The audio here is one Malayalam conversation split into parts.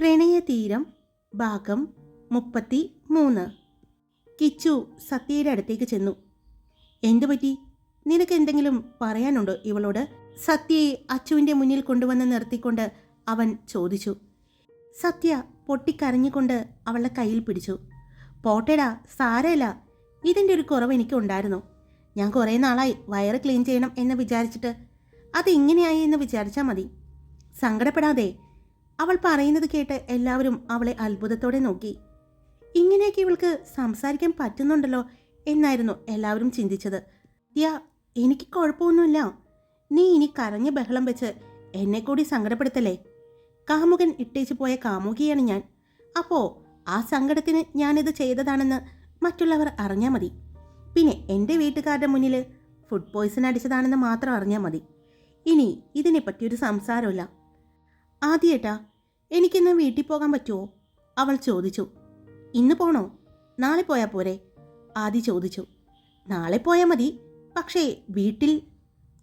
പ്രണയതീരം ഭാഗം 33. കിച്ചു സത്യയുടെ അടുത്തേക്ക് ചെന്നു. എന്തു പറ്റി? നിനക്ക് എന്തെങ്കിലും പറയാനുണ്ടോ ഇവളോട്? സത്യയെ അച്ചുവിൻ്റെ മുന്നിൽ കൊണ്ടുവന്ന് നിർത്തിക്കൊണ്ട് അവൻ ചോദിച്ചു. സത്യ പൊട്ടിക്കരഞ്ഞുകൊണ്ട് അവളുടെ കയ്യിൽ പിടിച്ചു. പോട്ടേടാ, സാരമില്ല. ഇതിൻ്റെ ഒരു കുറവ് എനിക്കുണ്ടായിരുന്നു. ഞാൻ കുറേ നാളായി വയറ് ക്ലീൻ ചെയ്യണം എന്ന് വിചാരിച്ചിട്ട് അത് ഇങ്ങനെയായി എന്ന് വിചാരിച്ചാൽ മതി. സങ്കടപ്പെടാതെ. അവൾ പറയുന്നത് കേട്ട് എല്ലാവരും അവളെ അത്ഭുതത്തോടെ നോക്കി. ഇങ്ങനെയൊക്കെ ഇവൾക്ക് സംസാരിക്കാൻ പറ്റുന്നുണ്ടല്ലോ എന്നായിരുന്നു എല്ലാവരും ചിന്തിച്ചത്. എനിക്ക് കുഴപ്പമൊന്നുമില്ല. നീ ഇനി കരഞ്ഞ് ബഹളം വെച്ച് എന്നെ കൂടി സങ്കടപ്പെടുത്തല്ലേ. കാമുകൻ ഇട്ടേച്ചു പോയ കാമുകിയാണ് ഞാൻ. അപ്പോൾ ആ സങ്കടത്തിന് ഞാനിത് ചെയ്തതാണെന്ന് മറ്റുള്ളവർ അറിഞ്ഞാൽ മതി. പിന്നെ എൻ്റെ വീട്ടുകാരുടെ മുന്നിൽ ഫുഡ് പോയ്സൺ അടിച്ചതാണെന്ന് മാത്രം അറിഞ്ഞാൽ മതി. ഇനി ഇതിനെ പറ്റിയൊരു സംസാരമില്ല. ആദ്യേട്ടാ, എനിക്കിന്ന് വീട്ടിൽ പോകാൻ പറ്റുമോ? അവൾ ചോദിച്ചു. ഇന്ന് പോണോ? നാളെ പോയാൽ പോരെ? ആദി ചോദിച്ചു. നാളെ പോയാൽ മതി, പക്ഷേ വീട്ടിൽ.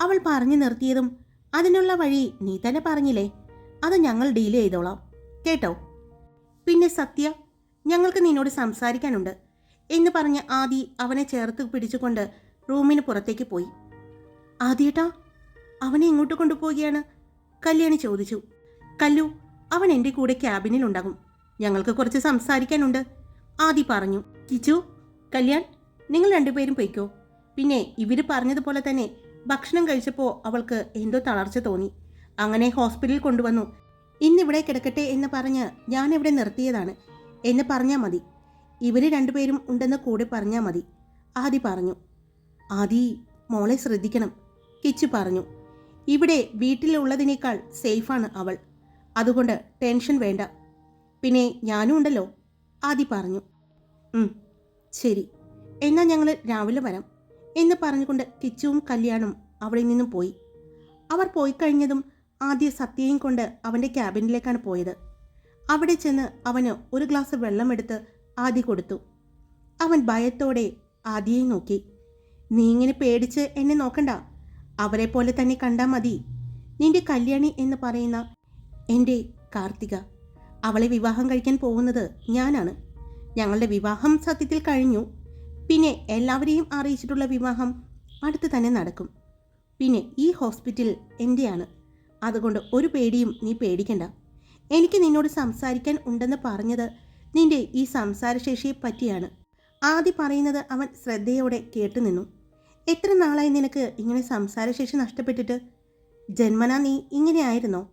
അവൾ പറഞ്ഞു നിർത്തിയതും അതിനുള്ള വഴി നീ തന്നെ പറഞ്ഞില്ലേ, അത് ഞങ്ങൾ ഡീൽ ചെയ്തോളാം കേട്ടോ. പിന്നെ സത്യ, ഞങ്ങൾക്ക് നിന്നോട് സംസാരിക്കാനുണ്ട് എന്ന് പറഞ്ഞ് ആദി അവനെ ചേർത്ത് പിടിച്ചുകൊണ്ട് റൂമിന് പുറത്തേക്ക് പോയി. ആദിയേട്ടാ, അവനെ എങ്ങോട്ട് കൊണ്ടുപോവുകയാണ്? കല്യാണി ചോദിച്ചു. കല്ലു, അവൻ എൻ്റെ കൂടെ ക്യാബിനിലുണ്ടാകും. ഞങ്ങൾക്ക് കുറച്ച് സംസാരിക്കാനുണ്ട്, ആദി പറഞ്ഞു. കിച്ചു, കല്യാൺ, നിങ്ങൾ രണ്ടുപേരും പോയിക്കോ. പിന്നെ ഇവർ പറഞ്ഞതുപോലെ തന്നെ ഭക്ഷണം കഴിച്ചപ്പോൾ അവൾക്ക് എന്തോ തളർച്ച തോന്നി. അങ്ങനെ ഹോസ്പിറ്റലിൽ കൊണ്ടുവന്നു. ഇന്നിവിടെ കിടക്കട്ടെ എന്ന് പറഞ്ഞ് ഞാനിവിടെ നിർത്തിയതാണ് എന്ന് പറഞ്ഞാൽ മതി. ഇവർ രണ്ടുപേരും ഉണ്ടെന്ന് കൂടെ പറഞ്ഞാൽ മതി, ആദി പറഞ്ഞു. ആദി, മോളെ ശ്രദ്ധിക്കണം, കിച്ചു പറഞ്ഞു. ഇവിടെ വീട്ടിലുള്ളതിനേക്കാൾ സേഫാണ് അവൾ. അതുകൊണ്ട് ടെൻഷൻ വേണ്ട. പിന്നെ ഞാനും ഉണ്ടല്ലോ, ആദി പറഞ്ഞു. ശരി, എന്നാൽ ഞങ്ങൾ രാവിലെ വരാം എന്ന് പറഞ്ഞുകൊണ്ട് കിച്ചുവും കല്യാണും അവിടെ നിന്നും പോയി. അവർ പോയി കഴിഞ്ഞതും ആദ്യ സത്യയും കൊണ്ട് അവൻ്റെ ക്യാബിനിലേക്കാണ് പോയത്. അവിടെ ചെന്ന് അവന് ഒരു ഗ്ലാസ് വെള്ളമെടുത്ത് ആദി കൊടുത്തു. അവൻ ഭയത്തോടെ ആദിയെ നോക്കി. നീ ഇങ്ങനെ പേടിച്ച് എന്നെ നോക്കണ്ട. അവരെ പോലെ തന്നെ കണ്ടാൽ മതി. നിന്റെ കല്യാണി എന്ന് പറയുന്ന എൻ്റെ കാർത്തിക, അവളെ വിവാഹം കഴിക്കാൻ പോകുന്നത് ഞാനാണ്. ഞങ്ങളുടെ വിവാഹം സത്യത്തിൽ കഴിഞ്ഞു. പിന്നെ എല്ലാവരെയും അറിയിച്ചിട്ടുള്ള വിവാഹം അടുത്ത് തന്നെ നടക്കും. പിന്നെ ഈ ഹോസ്പിറ്റൽ എൻ്റെയാണ്. അതുകൊണ്ട് ഒരു പേടിയും നീ പേടിക്കണ്ട. എനിക്ക് നിന്നോട് സംസാരിക്കാൻ ഉണ്ടെന്ന് പറഞ്ഞത് നിന്റെ ഈ സംസാരശേഷിയെ പറ്റിയാണ്. ആദ്യം പറയുന്നത് അവൻ ശ്രദ്ധയോടെ കേട്ടുനിന്നു. എത്ര നാളായി നിനക്ക് ഇങ്ങനെ സംസാരശേഷി നഷ്ടപ്പെട്ടിട്ട്? ജന്മനാ നീ ഇങ്ങനെയായിരുന്നോ?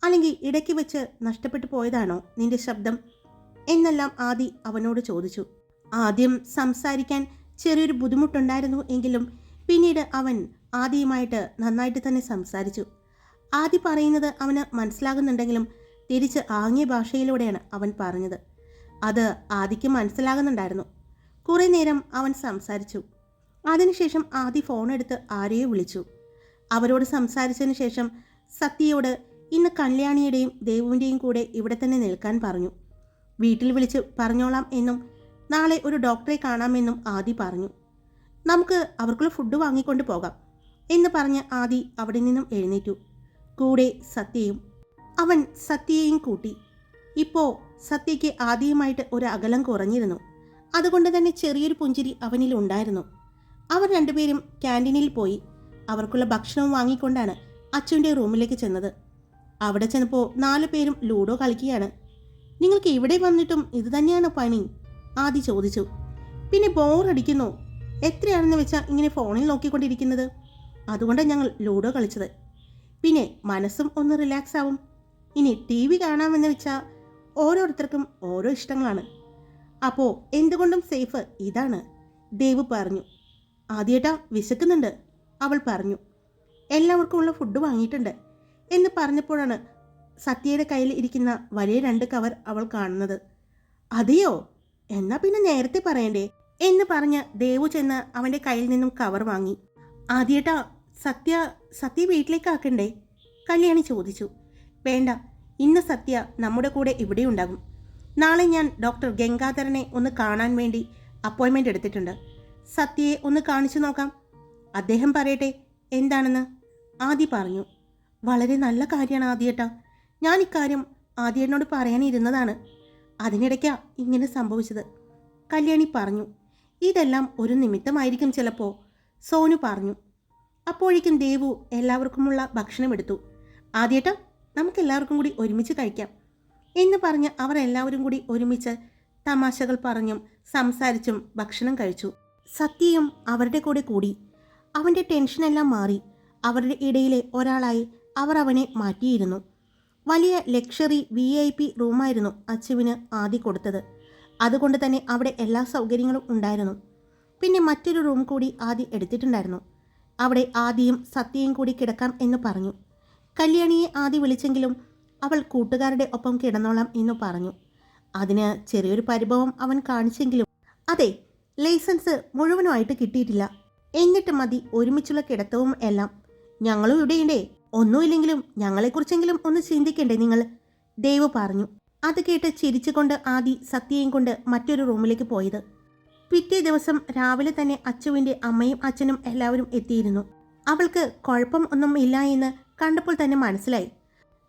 അല്ലെങ്കിൽ ഇടയ്ക്ക് വെച്ച് നഷ്ടപ്പെട്ടു പോയതാണോ നിന്റെ ശബ്ദം എന്നെല്ലാം ആദി അവനോട് ചോദിച്ചു. ആദ്യം സംസാരിക്കാൻ ചെറിയൊരു ബുദ്ധിമുട്ടുണ്ടായിരുന്നു എങ്കിലും പിന്നീട് അവൻ ആദിയുമായിട്ട് നന്നായിട്ട് തന്നെ സംസാരിച്ചു. ആദി പറയുന്നത് അവന് മനസ്സിലാകുന്നുണ്ടെങ്കിലും തിരിച്ച് ആംഗ്യ ഭാഷയിലൂടെയാണ് അവൻ പറഞ്ഞത്. അത് ആദിക്ക് മനസ്സിലാകുന്നുണ്ടായിരുന്നു. കുറേ നേരം അവൻ സംസാരിച്ചു. അതിനുശേഷം ആദി ഫോണെടുത്ത് ആരെയോ വിളിച്ചു. അവരോട് സംസാരിച്ചതിന് ശേഷം സത്യയോട് ഇന്ന് കല്യാണിയുടെയും ദേവുവിൻ്റെയും കൂടെ ഇവിടെ തന്നെ നിൽക്കാൻ പറഞ്ഞു. വീട്ടിൽ വിളിച്ച് പറഞ്ഞോളാം എന്നും നാളെ ഒരു ഡോക്ടറെ കാണാമെന്നും ആദി പറഞ്ഞു. നമുക്ക് അവർക്കുള്ള ഫുഡ് വാങ്ങിക്കൊണ്ട് പോകാം എന്ന് പറഞ്ഞ് ആദി അവിടെ നിന്നും എഴുന്നേറ്റു. കൂടെ സത്യയും. അവൻ സത്യയെയും കൂട്ടി. ഇപ്പോൾ സത്യയ്ക്ക് ആദിയുമായിട്ട് ഒരു അകലം കുറഞ്ഞിരുന്നു. അതുകൊണ്ട് തന്നെ ചെറിയൊരു പുഞ്ചിരി അവനിൽ ഉണ്ടായിരുന്നു. അവർ രണ്ടുപേരും ക്യാൻറ്റീനിൽ പോയി അവർക്കുള്ള ഭക്ഷണവും വാങ്ങിക്കൊണ്ടാണ് അച്ചുവിൻ്റെ റൂമിലേക്ക് ചെന്നത്. അവിടെ ചെന്നപ്പോൾ 4 പേരും ലൂഡോ കളിക്കുകയാണ്. നിങ്ങൾക്ക് ഇവിടെ വന്നിട്ടും ഇത് തന്നെയാണോ പണി? ആദി ചോദിച്ചു. പിന്നെ ബോറടിക്കുന്നു. എത്രയാണെന്ന് വെച്ചാൽ ഇങ്ങനെ ഫോണിൽ നോക്കിക്കൊണ്ടിരിക്കുന്നത്. അതുകൊണ്ടാണ് ഞങ്ങൾ ലൂഡോ കളിച്ചത്. പിന്നെ മനസ്സും ഒന്ന് റിലാക്സ് ആവും. ഇനി TV കാണാമെന്ന് വെച്ചാൽ ഓരോരുത്തർക്കും ഓരോ ഇഷ്ടങ്ങളാണ്. അപ്പോൾ എന്തുകൊണ്ടും സേഫ് ഇതാണ്, ദേവ് പറഞ്ഞു. ആദ്യേട്ടാ, വിശക്കുന്നുണ്ട്, അവൾ പറഞ്ഞു. എല്ലാവർക്കും ഉള്ള ഫുഡ് വാങ്ങിയിട്ടുണ്ട് എന്ന് പറഞ്ഞപ്പോഴാണ് സത്യയുടെ കയ്യിൽ ഇരിക്കുന്ന വലിയ 2 കവർ അവൾ കാണുന്നത്. അതെയോ? എന്നാ പിന്നെ നേരത്തെ പറയണ്ടേ എന്ന് പറഞ്ഞ് ദേവു ചെന്ന് അവൻ്റെ കയ്യിൽ നിന്നും കവർ വാങ്ങി. ആദ്യേട്ടാ, സത്യ വീട്ടിലേക്ക് ആക്കണ്ടേ? കല്യാണി ചോദിച്ചു. വേണ്ട, ഇന്ന് സത്യ നമ്മുടെ കൂടെ ഇവിടെ ഉണ്ടാകും. നാളെ ഞാൻ ഡോക്ടർ ഗംഗാധരനെ ഒന്ന് കാണാൻ വേണ്ടി അപ്പോയിൻമെൻ്റ് എടുത്തിട്ടുണ്ട്. സത്യയെ ഒന്ന് കാണിച്ചു നോക്കാം. അദ്ദേഹം പറയട്ടെ എന്താണെന്ന്, ആദി പറഞ്ഞു. വളരെ നല്ല കാര്യമാണ് ആദ്യേട്ടാ. ഞാൻ ഇക്കാര്യം ആദ്യേട്ടനോട് പറയാനിരുന്നതാണ്. അതിനിടയ്ക്കാ ഇങ്ങനെ സംഭവിച്ചത്. കല്യാണി പറഞ്ഞു. ഇതെല്ലാം ഒരു നിമിത്തമായിരിക്കും ചിലപ്പോൾ, സോനു പറഞ്ഞു. അപ്പോഴേക്കും ദേവു എല്ലാവർക്കുമുള്ള ഭക്ഷണം എടുത്തു. ആദ്യേട്ടാ, നമുക്കെല്ലാവർക്കും കൂടി ഒരുമിച്ച് കഴിക്കാം എന്ന് പറഞ്ഞ് അവർ എല്ലാവരും കൂടി ഒരുമിച്ച് തമാശകൾ പറഞ്ഞും സംസാരിച്ചും ഭക്ഷണം കഴിച്ചു. സത്യയും അവരുടെ കൂടെ കൂടി. അവൻ്റെ ടെൻഷനെല്ലാം മാറി. അവരുടെ ഇടയിലെ ഒരാളായി അവർ അവനെ മാറ്റിയിരുന്നു. വലിയ ലക്ഷറി VIP റൂമായിരുന്നു അച്ചുവിന് ആദി കൊടുത്തത്. അതുകൊണ്ട് തന്നെ അവിടെ എല്ലാ സൗകര്യങ്ങളും ഉണ്ടായിരുന്നു. പിന്നെ മറ്റൊരു റൂം കൂടി ആദി എടുത്തിട്ടുണ്ടായിരുന്നു. അവിടെ ആദിയും സത്യയും കൂടി കിടക്കാം എന്ന് പറഞ്ഞു. കല്യാണിയെ ആദി വിളിച്ചെങ്കിലും അവൾ കൂട്ടുകാരുടെ ഒപ്പം കിടന്നോളാം എന്ന് പറഞ്ഞു. അതിന് ചെറിയൊരു പരിഭവം അവൻ കാണിച്ചെങ്കിലും, അതെ, ലൈസൻസ് മുഴുവനുമായിട്ട് കിട്ടിയിട്ടില്ല, എന്നിട്ട് മതി ഒരുമിച്ചുള്ള കിടത്തവും എല്ലാം. ഞങ്ങളും ഇവിടെയുണ്ടേ, ഒന്നുമില്ലെങ്കിലും ഞങ്ങളെക്കുറിച്ചെങ്കിലും ഒന്ന് ചിന്തിക്കണ്ടേ നിങ്ങൾ, ദേവ് പറഞ്ഞു. അത് കേട്ട് ചിരിച്ചുകൊണ്ട് ആദി സത്യയും കൊണ്ട് മറ്റൊരു റൂമിലേക്ക് പോയത്. പിറ്റേ ദിവസം രാവിലെ തന്നെ അച്ചുവിൻ്റെ അമ്മയും അച്ഛനും എല്ലാവരും എത്തിയിരുന്നു. അവൾക്ക് കുഴപ്പം ഒന്നും ഇല്ല എന്ന് കണ്ടപ്പോൾ തന്നെ മനസ്സിലായി.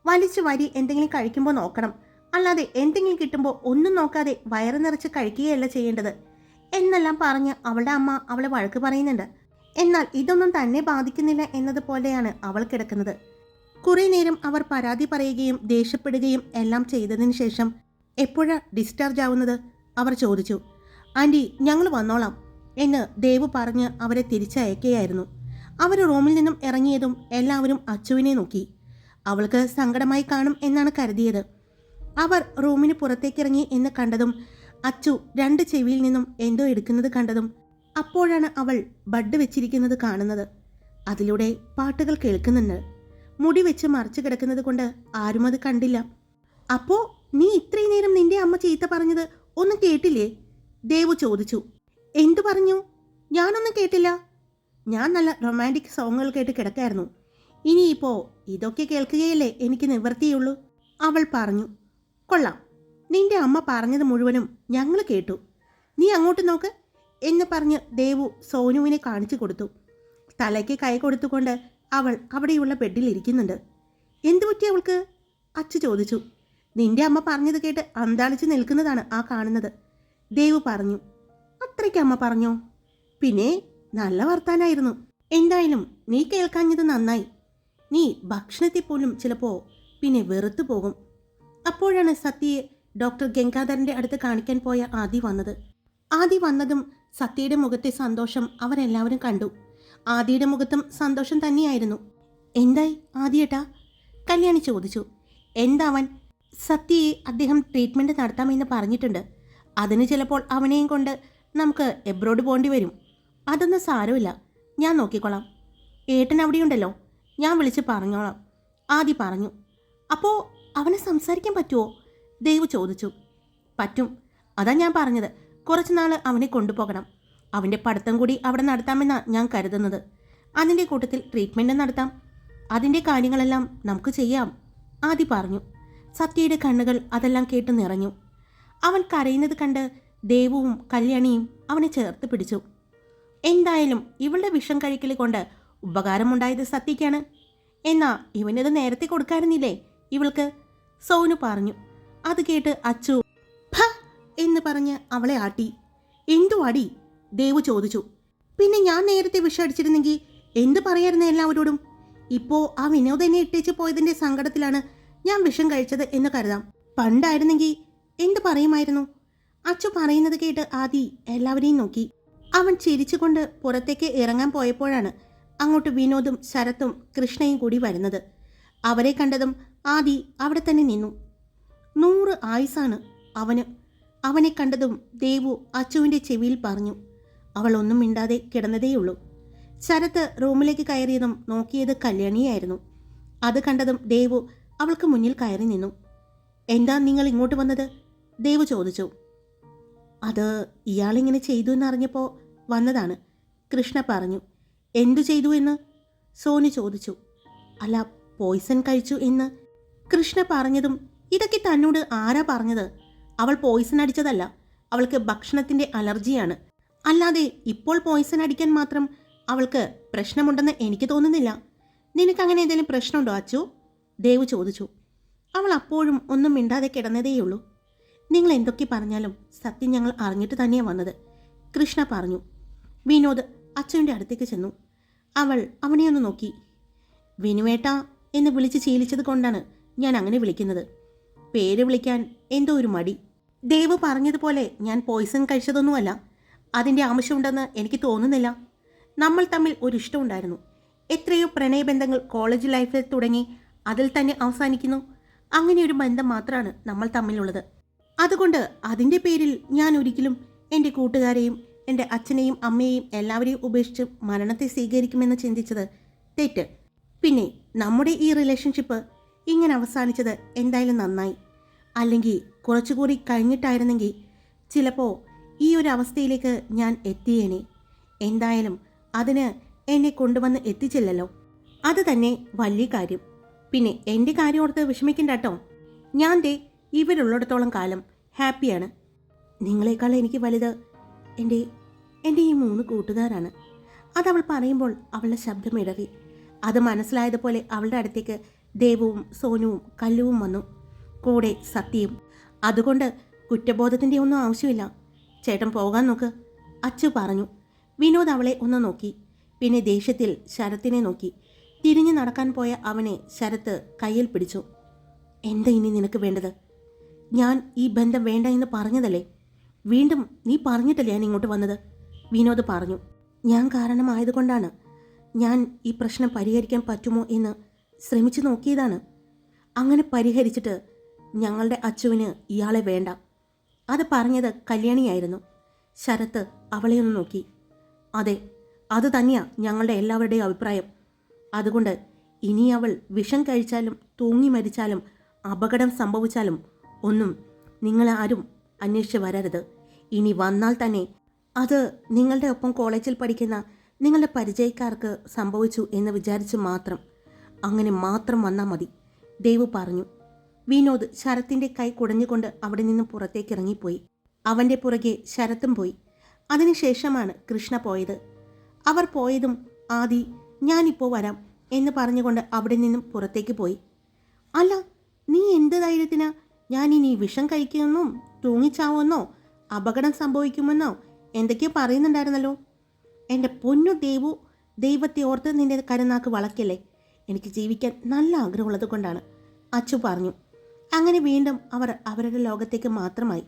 വലിച്ചു വാരി എന്തെങ്കിലും കഴിക്കുമ്പോൾ നോക്കണം, അല്ലാതെ എന്തെങ്കിലും കിട്ടുമ്പോൾ ഒന്നും നോക്കാതെ വയറ് നിറച്ച് കഴിക്കുകയല്ല ചെയ്യേണ്ടത് എന്നെല്ലാം പറഞ്ഞ് അവളുടെ അമ്മ അവളെ വഴക്ക് പറയുന്നുണ്ട്. എന്നാൽ ഇതൊന്നും തന്നെ ബാധിക്കുന്നില്ല എന്നതുപോലെയാണ് അവൾ കിടക്കുന്നത്. കുറേ നേരം അവർ പരാതി പറയുകയും ദേഷ്യപ്പെടുകയും എല്ലാം ചെയ്തതിന് ശേഷം എപ്പോഴാണ് ഡിസ്ചാർജ് ആവുന്നത് അവർ ചോദിച്ചു. ആൻറ്റി, ഞങ്ങൾ വന്നോളാം എന്ന് ദേവ് പറഞ്ഞ് അവരെ തിരിച്ചയക്കുകയായിരുന്നു. അവർ റൂമിൽ നിന്നും ഇറങ്ങിയതും എല്ലാവരും അച്ചുവിനെ നോക്കി. അവൾക്ക് സങ്കടമായി കാണും എന്നാണ് കരുതിയത്. അവർ റൂമിന് പുറത്തേക്കിറങ്ങി എന്ന് കണ്ടതും അച്ചു 2 ചെവിയിൽ നിന്നും എന്തോ എടുക്കുന്നത് കണ്ടതും അപ്പോഴാണ് അവൾ ബഡ് വെച്ചിരിക്കുന്നത് കാണുന്നത്. അതിലൂടെ പാട്ടുകൾ കേൾക്കുന്നുണ്ട്. മുടി വെച്ച് മറച്ചു കിടക്കുന്നത് കൊണ്ട് ആരും അത് കണ്ടില്ല. അപ്പോ നീ ഇത്രയും നേരം നിന്റെ അമ്മ ചീത്ത പറഞ്ഞത് ഒന്നും കേട്ടില്ലേ? ദേവു ചോദിച്ചു. എന്തു പറഞ്ഞു? ഞാനൊന്നും കേട്ടില്ല. ഞാൻ നല്ല റൊമാൻറ്റിക് സോങ്ങുകൾ കേട്ട് കിടക്കായിരുന്നു. ഇനിയിപ്പോൾ ഇതൊക്കെ കേൾക്കുകയല്ലേ എനിക്ക് നിവർത്തിയുള്ളൂ, അവൾ പറഞ്ഞു. കൊള്ളാം, നിന്റെ അമ്മ പറഞ്ഞത് മുഴുവനും ഞങ്ങൾ കേട്ടു. നീ അങ്ങോട്ട് നോക്ക് എന്ന് പറഞ്ഞ് ദേവു സോനുവിനെ കാണിച്ചു കൊടുത്തു. തലയ്ക്ക് കൈ കൊടുത്തുകൊണ്ട് അവൾ അവിടെയുള്ള ബെഡിൽ ഇരിക്കുന്നുണ്ട്. എന്തു പറ്റി അവൾക്ക്? അച്ചു ചോദിച്ചു. നിന്റെ അമ്മ പറഞ്ഞത് കേട്ട് അന്താളിച്ച് നിൽക്കുന്നതാണ് ആ കാണുന്നത്, ദേവു പറഞ്ഞു. അത്രയ്ക്ക് അമ്മ പറഞ്ഞോ? പിന്നെ നല്ല വർത്താനായിരുന്നു. എന്തായാലും നീ കേൾക്കാഞ്ഞത് നന്നായി. നീ ഭക്ഷണത്തെ പോലും ചിലപ്പോൾ പിന്നെ വെറുത്തു പോകും. അപ്പോഴാണ് സത്യയെ ഡോക്ടർ ഗംഗാധരൻ്റെ അടുത്ത് കാണിക്കാൻ പോയ ആദി വന്നത്. ആദി വന്നതും സത്യയുടെ മുഖത്തെ സന്തോഷം അവരെല്ലാവരും കണ്ടു. ആദിയുടെ മുഖത്തും സന്തോഷം തന്നെയായിരുന്നു. എന്തായി ആദിയേട്ടാ? കല്യാണി ചോദിച്ചു. എന്താവൻ? സത്യയെ അദ്ദേഹം ട്രീറ്റ്മെൻറ്റ് നടത്താമെന്ന് പറഞ്ഞിട്ടുണ്ട്. അതിന് ചിലപ്പോൾ അവനെയും കൊണ്ട് നമുക്ക് എബ്രോഡ് പോകേണ്ടി വരും. അതൊന്നും സാരമില്ല, ഞാൻ നോക്കിക്കോളാം. ഏട്ടൻ അവിടെയുണ്ടല്ലോ, ഞാൻ വിളിച്ച് പറഞ്ഞോളാം, ആദി പറഞ്ഞു. അപ്പോൾ അവനെ സംസാരിക്കാൻ പറ്റുമോ? ദേവ് ചോദിച്ചു. പറ്റും, അതാ ഞാൻ പറഞ്ഞത്. കുറച്ച് നാൾ അവനെ കൊണ്ടുപോകണം. അവൻ്റെ പഠിത്തം കൂടി അവിടെ നടത്താമെന്നാണ് ഞാൻ കരുതുന്നത്. അതിൻ്റെ കൂട്ടത്തിൽ ട്രീറ്റ്മെൻറ്റ് നടത്താം. അതിൻ്റെ കാര്യങ്ങളെല്ലാം നമുക്ക് ചെയ്യാം, ആദി പറഞ്ഞു. സത്യയുടെ കണ്ണുകൾ അതെല്ലാം കേട്ട് നിറഞ്ഞു. അവൻ കരയുന്നത് കണ്ട് ദേവുവും കല്യാണിയും അവനെ ചേർത്ത് പിടിച്ചു. എന്തായാലും ഇവളുടെ വിഷം കഴിക്കൽ കൊണ്ട് ഉപകാരമുണ്ടായത് സത്യയ്ക്കാണ്. എന്നാ ഇവനത് നേരത്തെ കൊടുക്കാറുന്നില്ലേ ഇവൾക്ക്, സോനു പറഞ്ഞു. അത് കേട്ട് അച്ചു ഭ എന്ന് പറഞ്ഞ് അവളെ ആട്ടി. എന്തു അടി? ദേവു ചോദിച്ചു. പിന്നെ ഞാൻ നേരത്തെ വിഷം അടിച്ചിരുന്നെങ്കിൽ എന്ത് പറയായിരുന്നു എല്ലാവരോടും? ഇപ്പോൾ ആ വിനോദ് എന്നെ ഇട്ടേച്ച് പോയതിൻ്റെ സങ്കടത്തിലാണ് ഞാൻ വിഷം കഴിച്ചത് എന്ന് കരുതാം. പണ്ടായിരുന്നെങ്കിൽ എന്ത് പറയുമായിരുന്നു? അച്ചു പറയുന്നത് കേട്ട് ആദി എല്ലാവരെയും നോക്കി. അവൻ ചിരിച്ചുകൊണ്ട് പുറത്തേക്ക് ഇറങ്ങാൻ പോയപ്പോഴാണ് അങ്ങോട്ട് വിനോദും ശരത്തും കൃഷ്ണയും കൂടി വരുന്നത്. അവരെ കണ്ടതും ആദി അവിടെ തന്നെ നിന്നു. 100 ആയുസാണ് അവന്. അവനെ കണ്ടതും ദേവു അച്ചുവിൻ്റെ ചെവിയിൽ പറഞ്ഞു. അവൾ ഒന്നും മിണ്ടാതെ കിടന്നതേയുള്ളൂ. ശരത്ത് റൂമിലേക്ക് കയറിയതും നോക്കിയത് കല്യാണിയായിരുന്നു. അത് കണ്ടതും ദേവു അവൾക്ക് മുന്നിൽ കയറി നിന്നു. എന്താ നിങ്ങൾ ഇങ്ങോട്ട് വന്നത്? ദേവു ചോദിച്ചു. അത് ഇയാളിങ്ങനെ ചെയ്തു എന്നറിഞ്ഞപ്പോൾ വന്നതാണ്, കൃഷ്ണ പറഞ്ഞു. എന്തു ചെയ്തു എന്ന് സോനു ചോദിച്ചു. അല്ല, പോയിസൺ കഴിച്ചു എന്ന് കൃഷ്ണ പറഞ്ഞതും ഇതൊക്കെ തന്നോട് ആരാ പറഞ്ഞത്? അവൾ പോയിസൺ അടിച്ചതല്ല, അവൾക്ക് ഭക്ഷണത്തിൻ്റെ അലർജിയാണ്. അല്ലാതെ ഇപ്പോൾ പോയിസൺ അടിക്കാൻ മാത്രം അവൾക്ക് പ്രശ്നമുണ്ടെന്ന് എനിക്ക് തോന്നുന്നില്ല. നിനക്കങ്ങനെ എന്തെങ്കിലും പ്രശ്നമുണ്ടോ അച്ചു? ദേവ് ചോദിച്ചു. അവൾ അപ്പോഴും ഒന്നും മിണ്ടാതെ കിടന്നതേയുള്ളൂ. നിങ്ങൾ എന്തൊക്കെ പറഞ്ഞാലും സത്യം ഞങ്ങൾ അറിഞ്ഞിട്ട് തന്നെയാണ് വന്നത്, കൃഷ്ണ പറഞ്ഞു. വിനോദ് അച്ഛൻ്റെ അടുത്തേക്ക് ചെന്നു. അവൾ അവനെയൊന്ന് നോക്കി. വിനുവേട്ട എന്ന് വിളിച്ച് ശീലിച്ചത് കൊണ്ടാണ് ഞാൻ അങ്ങനെ വിളിക്കുന്നത്. പേര് വിളിക്കാൻ എന്തോ ഒരു മടി. ദേവ് പറഞ്ഞതുപോലെ ഞാൻ പോയിസൺ കഴിച്ചതൊന്നുമല്ല. അതിൻ്റെ ആവശ്യമുണ്ടെന്ന് എനിക്ക് തോന്നുന്നില്ല. നമ്മൾ തമ്മിൽ ഒരു ഇഷ്ടമുണ്ടായിരുന്നു. എത്രയോ പ്രണയബന്ധങ്ങൾ കോളേജ് ലൈഫിൽ തുടങ്ങി അതിൽ തന്നെ അവസാനിക്കുന്നു. അങ്ങനെ ഒരു ബന്ധം മാത്രമാണ് നമ്മൾ തമ്മിലുള്ളത്. അതുകൊണ്ട് അതിൻ്റെ പേരിൽ ഞാൻ ഒരിക്കലും എൻ്റെ കൂട്ടുകാരെയും എൻ്റെ അച്ഛനെയും അമ്മയെയും എല്ലാവരെയും ഉപേക്ഷിച്ച് മരണത്തെ സ്വീകരിക്കുമെന്ന് ചിന്തിച്ചത് തെറ്റ്. പിന്നെ നമ്മുടെ ഈ റിലേഷൻഷിപ്പ് ഇങ്ങനെ അവസാനിച്ചത് എന്തായാലും നന്നായി. അല്ലെങ്കിൽ കുറച്ചുകൂടി കഴിഞ്ഞിട്ടായിരുന്നെങ്കിൽ ചിലപ്പോൾ ഈ ഒരു അവസ്ഥയിലേക്ക് ഞാൻ എത്തിയേനെ. എന്തായാലും അതിന് എന്നെ കൊണ്ടുവന്ന് എത്തിച്ചില്ലല്ലോ, അത് തന്നെ വലിയ കാര്യം. പിന്നെ എൻ്റെ കാര്യം ഓർത്ത് വിഷമിക്കണ്ട കേട്ടോ. ഞാൻ ദേ ഇവരുള്ളിടത്തോളം കാലം ഹാപ്പിയാണ്. നിങ്ങളെക്കാൾ എനിക്ക് വലുത് എൻ്റെ ഈ 3 കൂട്ടുകാരാണ്. അതവൾ പറയുമ്പോൾ അവളുടെ ശബ്ദം ഇടറി. അത് മനസ്സിലായതുപോലെ അവളുടെ അടുത്തേക്ക് ദേവുവും സോനുവും കല്ലുവും വന്നു, കൂടെ സത്യയും. അതുകൊണ്ട് കുറ്റബോധത്തിൻ്റെ ഒന്നും ആവശ്യമില്ല. ചേട്ടൻ പോകാൻ നോക്ക്, അച്ചു പറഞ്ഞു. വിനോദ് അവളെ ഒന്ന് നോക്കി. പിന്നെ ദേഷ്യത്തിൽ ശരത്തിനെ നോക്കി. തിരിഞ്ഞു നടക്കാൻ പോയ അവനെ ശരത്ത് കയ്യിൽ പിടിച്ചു. എന്താ ഇനി നിനക്ക് വേണ്ടത്? ഞാൻ ഈ ബന്ധം വേണ്ട എന്ന് പറഞ്ഞതല്ലേ? വീണ്ടും നീ പറഞ്ഞിട്ടല്ലേ ഞാൻ ഇങ്ങോട്ട് വന്നത്? വിനോദ് പറഞ്ഞു. ഞാൻ കാരണമായതുകൊണ്ടാണ്. ഞാൻ ഈ പ്രശ്നം പരിഹരിക്കാൻ പറ്റുമോ എന്ന് ശ്രമിച്ചു നോക്കിയതാണ്. അങ്ങനെ പരിഹരിച്ചിട്ട് ഞങ്ങളുടെ അച്ചുവിന് ഇയാളെ വേണ്ട. അത് പറഞ്ഞത് കല്യാണിയായിരുന്നു. ശരത്ത് അവളെ ഒന്ന് നോക്കി. അതെ, അത് തന്നെയാണ് ഞങ്ങളുടെ എല്ലാവരുടെയും അഭിപ്രായം. അതുകൊണ്ട് ഇനി അവൾ വിഷം കഴിച്ചാലും തൂങ്ങി മരിച്ചാലും അപകടം സംഭവിച്ചാലും ഒന്നും നിങ്ങളാരും അന്വേഷിച്ച് വരരുത്. ഇനി വന്നാൽ തന്നെ അത് നിങ്ങളുടെ ഒപ്പം കോളേജിൽ പഠിക്കുന്ന നിങ്ങളുടെ പരിചയക്കാർക്ക് സംഭവിച്ചു എന്ന് വിചാരിച്ച് മാത്രം, അങ്ങനെ മാത്രം വന്നാൽ മതി, ദേവ് പറഞ്ഞു. വിനോദ് ശരത്തിൻ്റെ കൈ കുടഞ്ഞുകൊണ്ട് അവിടെ നിന്ന് പുറത്തേക്ക് ഇറങ്ങിപ്പോയി. അവൻ്റെ പുറകെ ശരത്തും പോയി. അതിനുശേഷമാണ് കൃഷ്ണ പോയത്. അവർ പോയതും ആദി ഞാനിപ്പോൾ വരാം എന്ന് പറഞ്ഞുകൊണ്ട് അവിടെ നിന്നും പുറത്തേക്ക് പോയി. അല്ല, നീ എന്ത് ധൈര്യത്തിനാ ഞാനിനി വിഷം കഴിക്കുമെന്നോ തൂങ്ങിച്ചാവുമെന്നോ അപകടം സംഭവിക്കുമെന്നോ എന്തൊക്കെയോ പറയുന്നുണ്ടായിരുന്നല്ലോ. എൻ്റെ പൊന്നു ദേവു, ദൈവത്തെ ഓർത്ത് നിന്റെ കരുനാക്ക് വളയ്ക്കല്ലേ. എനിക്ക് ജീവിക്കാൻ നല്ല ആഗ്രഹമുള്ളത് കൊണ്ടാണ്, അച്ചു പറഞ്ഞു. അങ്ങനെ വീണ്ടും അവർ അവരുടെ ലോകത്തേക്ക് മാത്രമായി.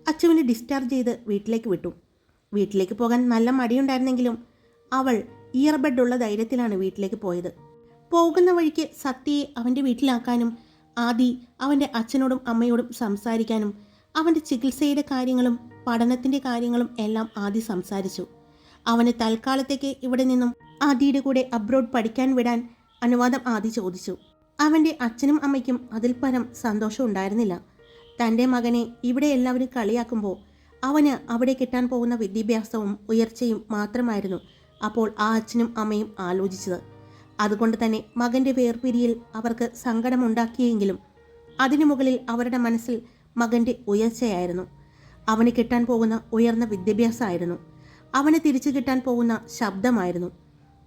അച്ചുവിനെ ഡിസ്ചാർജ് ചെയ്ത് വീട്ടിലേക്ക് വിട്ടു. വീട്ടിലേക്ക് പോകാൻ നല്ല മടിയുണ്ടായിരുന്നെങ്കിലും അവൾ ഇയർബഡുള്ള ധൈര്യത്തിലാണ് വീട്ടിലേക്ക് പോയത്. പോകുന്ന വഴിക്ക് സത്യയെ അവൻ്റെ വീട്ടിലാക്കാനും ആദി അവൻ്റെ അച്ഛനോടും അമ്മയോടും സംസാരിക്കാനും അവൻ്റെ ചികിത്സയുടെ കാര്യങ്ങളും പഠനത്തിൻ്റെ കാര്യങ്ങളും എല്ലാം ആദി സംസാരിച്ചു. അവന് തൽക്കാലത്തേക്ക് ഇവിടെ നിന്നും ആദിയുടെ കൂടെ അബ്രോഡ് പഠിക്കാൻ വിടാൻ അനുവാദം ആദി ചോദിച്ചു. അവൻ്റെ അച്ഛനും അമ്മയ്ക്കും അതിൽ പരം സന്തോഷം ഉണ്ടായിരുന്നില്ല. തൻ്റെ മകനെ ഇവിടെ എല്ലാവരും കളിയാക്കുമ്പോൾ അവന് അവിടെ കിട്ടാൻ പോകുന്ന വിദ്യാഭ്യാസവും ഉയർച്ചയും മാത്രമായിരുന്നു അപ്പോൾ ആ അച്ഛനും അമ്മയും ആലോചിച്ചത്. അതുകൊണ്ട് തന്നെ മകൻ്റെ വേർപിരിയിൽ അവർക്ക് സങ്കടമുണ്ടാക്കിയെങ്കിലും അതിനു മുകളിൽ അവരുടെ മനസ്സിൽ മകൻ്റെ ഉയർച്ചയായിരുന്നു. അവന് കിട്ടാൻ പോകുന്ന ഉയർന്ന വിദ്യാഭ്യാസമായിരുന്നു. അവന് തിരിച്ചു കിട്ടാൻ പോകുന്ന ശബ്ദമായിരുന്നു.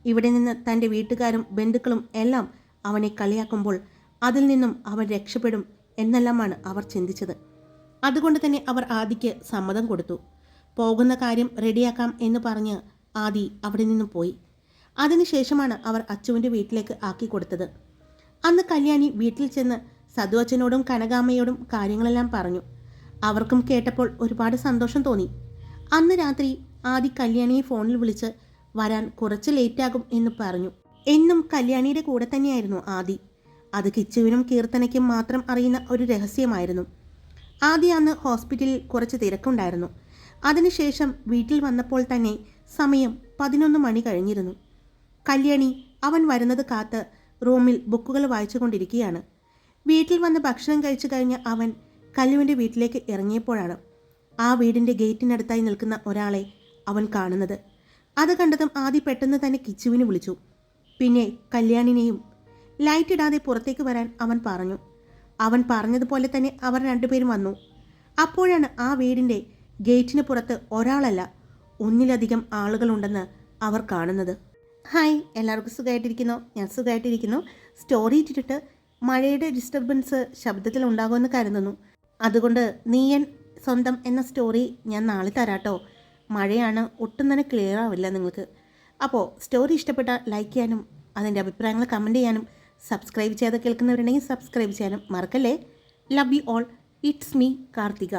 ഇവിടെ നിന്ന് തൻ്റെ വീട്ടുകാരും ബന്ധുക്കളും എല്ലാം അവനെ കളിയാക്കുമ്പോൾ അതിൽ നിന്നും അവൻ രക്ഷപ്പെടും എന്നെല്ലാമാണ് അവർ ചിന്തിച്ചത്. അതുകൊണ്ട് തന്നെ അവർ ആദിക്ക് സമ്മതം കൊടുത്തു. പോകുന്ന കാര്യം റെഡിയാക്കാം എന്ന് പറഞ്ഞ് ആദി അവിടെ നിന്നും പോയി. അതിനുശേഷമാണ് അവർ അച്ചുവിൻ്റെ വീട്ടിലേക്ക് ആക്കി കൊടുത്തത്. അന്ന് കല്യാണി വീട്ടിൽ ചെന്ന് സദു അച്ഛനോടും കനകാമ്മയോടും കാര്യങ്ങളെല്ലാം പറഞ്ഞു. അവർക്കും കേട്ടപ്പോൾ ഒരുപാട് സന്തോഷം തോന്നി. അന്ന് രാത്രി ആദി കല്യാണിയെ ഫോണിൽ വിളിച്ച് വരാൻ കുറച്ച് ലേറ്റാകും എന്ന് പറഞ്ഞു. എന്നും കല്യാണിയുടെ കൂടെ തന്നെയായിരുന്നു ആദി. അത് കിച്ചുവിനും കീർത്തനയ്ക്കും മാത്രം അറിയുന്ന ഒരു രഹസ്യമായിരുന്നു. ആദി അന്ന് ഹോസ്പിറ്റലിൽ കുറച്ച് തിരക്കുണ്ടായിരുന്നു. അതിനുശേഷം വീട്ടിൽ വന്നപ്പോൾ തന്നെ സമയം 11 മണി കഴിഞ്ഞിരുന്നു. കല്യാണി അവൻ വരുന്നത് കാത്ത് റൂമിൽ ബുക്കുകൾ വായിച്ചു കൊണ്ടിരിക്കുകയാണ്. വീട്ടിൽ വന്ന് ഭക്ഷണം കഴിച്ചു കഴിഞ്ഞ അവൻ കല്ലുവിൻ്റെ വീട്ടിലേക്ക് ഇറങ്ങിയപ്പോഴാണ് ആ വീടിൻ്റെ ഗേറ്റിനടുത്തായി നിൽക്കുന്ന ഒരാളെ അവൻ കാണുന്നത്. അത് കണ്ടതും ആദി പെട്ടെന്ന് തന്നെ കിച്ചുവിനെ വിളിച്ചു. പിന്നെ കല്യാണിനെയും. ലൈറ്റ് ഇടാതെ പുറത്തേക്ക് വരാൻ അവൻ പറഞ്ഞു. അവൻ പറഞ്ഞതുപോലെ തന്നെ അവർ രണ്ടുപേരും വന്നു. അപ്പോഴാണ് ആ വീടിൻ്റെ ഗേറ്റിന് പുറത്ത് ഒരാളല്ല ഒന്നിലധികം ആളുകളുണ്ടെന്ന് അവർ കാണുന്നത്. ഹായ്, എല്ലാവർക്കും സുഖമായിട്ടിരിക്കുന്നു? ഞാൻ സുഖമായിട്ടിരിക്കുന്നു. സ്റ്റോറി ഇട്ടിട്ട് മഴയുടെ ഡിസ്റ്റർബൻസ് ശബ്ദത്തിൽ ഉണ്ടാകുമെന്ന് കരുതുന്നു. അതുകൊണ്ട് നീയൻ സ്വന്തം എന്ന സ്റ്റോറി ഞാൻ നാളെ തരാട്ടോ. മഴയാണ്, ഒട്ടും തന്നെ ക്ലിയർ ആവില്ല നിങ്ങൾക്ക്. അപ്പോൾ സ്റ്റോറി ഇഷ്ടപ്പെട്ട ലൈക്ക് ചെയ്യാനും അതിൻ്റെ അഭിപ്രായങ്ങൾ കമൻറ്റ് ചെയ്യാനും സബ്സ്ക്രൈബ് ചെയ്യാതെ കേൾക്കുന്നവരുണ്ടെങ്കിൽ സബ്സ്ക്രൈബ് ചെയ്യാനും മറക്കല്ലേ. Love you all. It's me Karthika.